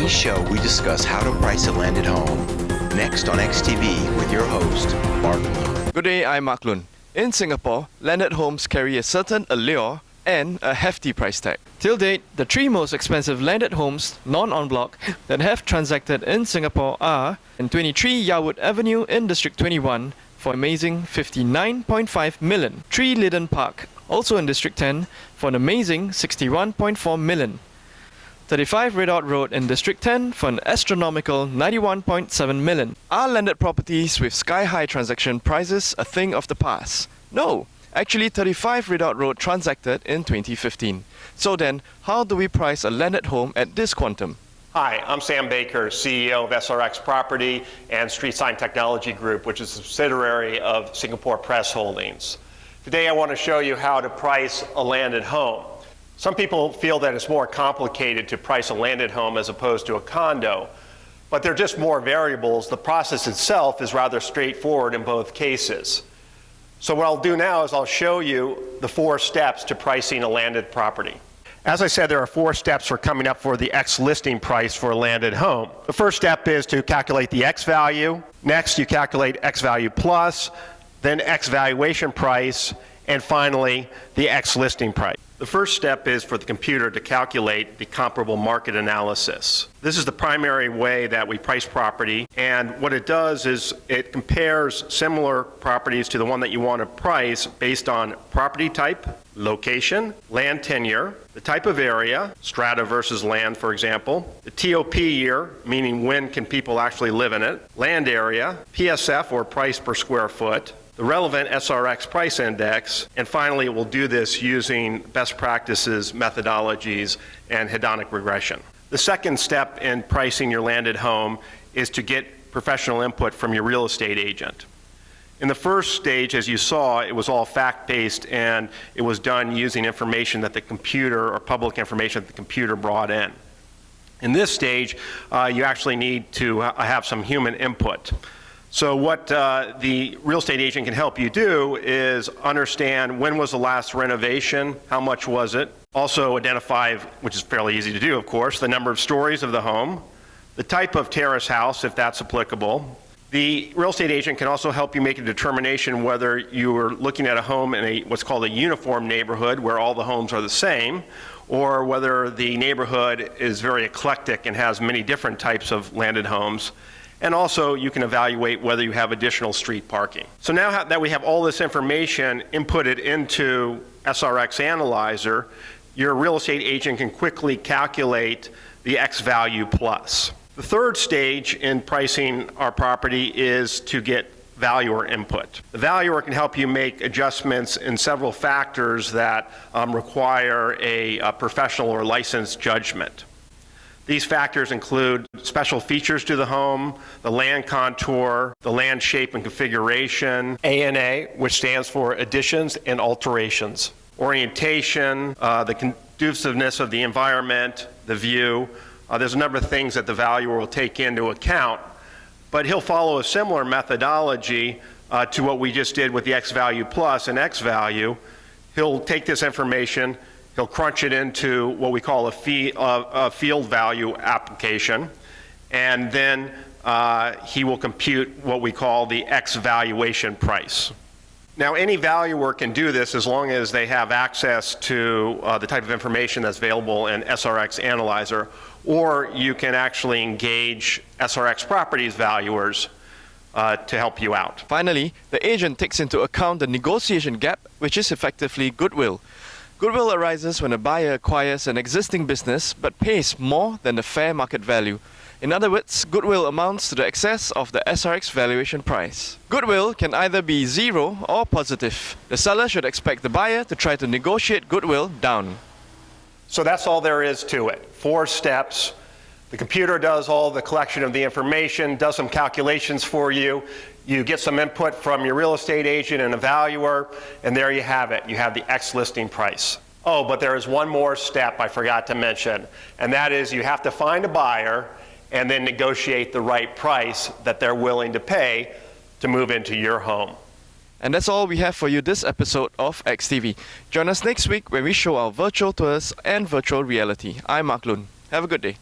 each show, we discuss how to price a landed home. Next on XTV with your host, Mark Lun. Good day, I'm Mark Lun. In Singapore, landed homes carry a certain allure and a hefty price tag. Till date, the three most expensive landed homes, non-en bloc, that have transacted in Singapore are in 23 Yarwood Avenue in District 21 for an amazing 59.5 million. 3 Lydon Park, also in District 10, for an amazing 61.4 million. 35 Redoubt Road in District 10 for an astronomical 91.7 million. Are landed properties with sky-high transaction prices a thing of the past? No. Actually, 35 Redoubt Road transacted in 2015. So then, how do we price a landed home at this quantum? Hi, I'm Sam Baker, CEO of SRX Property and Street Sign Technology Group, which is a subsidiary of Singapore Press Holdings. Today I want to show you how to price a landed home. Some people feel that it's more complicated to price a landed home as opposed to a condo, but there are just more variables. The process itself is rather straightforward in both cases. So what I'll do now is I'll show you the 4 steps to pricing a landed property. As I said, there are 4 steps for coming up for the X listing price for a landed home. The first step is to calculate the X value. Next, you calculate X value plus, then X valuation price, and finally, the X listing price. The first step is for the computer to calculate the comparable market analysis. This is the primary way that we price property, and what it does is it compares similar properties to the one that you want to price based on property type, location, land tenure, the type of area, strata versus land, for example, the TOP year, meaning when can people actually live in it, land area, PSF or price per square foot, the relevant SRX price index, and finally we'll do this using best practices, methodologies, and hedonic regression. The second step in pricing your landed home is to get professional input from your real estate agent. In the first stage, as you saw, it was all fact-based and it was done using information that the computer or public information that the computer brought in. In this stage, you actually need to have some human input. So what the real estate agent can help you do is understand when was the last renovation, how much was it, also identify, which is fairly easy to do of course, the number of stories of the home, the type of terrace house if that's applicable. The real estate agent can also help you make a determination whether you are looking at a home in what's called a uniform neighborhood where all the homes are the same, or whether the neighborhood is very eclectic and has many different types of landed homes. And also you can evaluate whether you have additional street parking. So now that we have all this information inputted into SRX Analyzer, your real estate agent can quickly calculate the X value plus. The third stage in pricing our property is to get valuer input. The valuer can help you make adjustments in several factors that require a professional or licensed judgment. These factors include special features to the home, the land contour, the land shape and configuration, ANA, which stands for additions and alterations, orientation, the conduciveness of the environment, the view. There's a number of things that the valuer will take into account, but he'll follow a similar methodology to what we just did with the X value plus and X value. He'll take this information, he'll crunch it into what we call a field value application, and then he will compute what we call the X valuation price. Now, any valuer can do this as long as they have access to the type of information that's available in SRX Analyzer, or you can actually engage SRX Properties valuers to help you out. Finally, the agent takes into account the negotiation gap, which is effectively goodwill. Goodwill arises when a buyer acquires an existing business but pays more than the fair market value. In other words, goodwill amounts to the excess of the SRX valuation price. Goodwill can either be 0 or positive. The seller should expect the buyer to try to negotiate goodwill down. So that's all there is to it. 4 steps. The computer does all the collection of the information, does some calculations for you. You get some input from your real estate agent and a valuer, and there you have it. You have the X listing price. Oh, but there is one more step I forgot to mention, and that is you have to find a buyer and then negotiate the right price that they're willing to pay to move into your home. And that's all we have for you this episode of XTV. Join us next week when we show our virtual tours and virtual reality. I'm Mark Lun. Have a good day.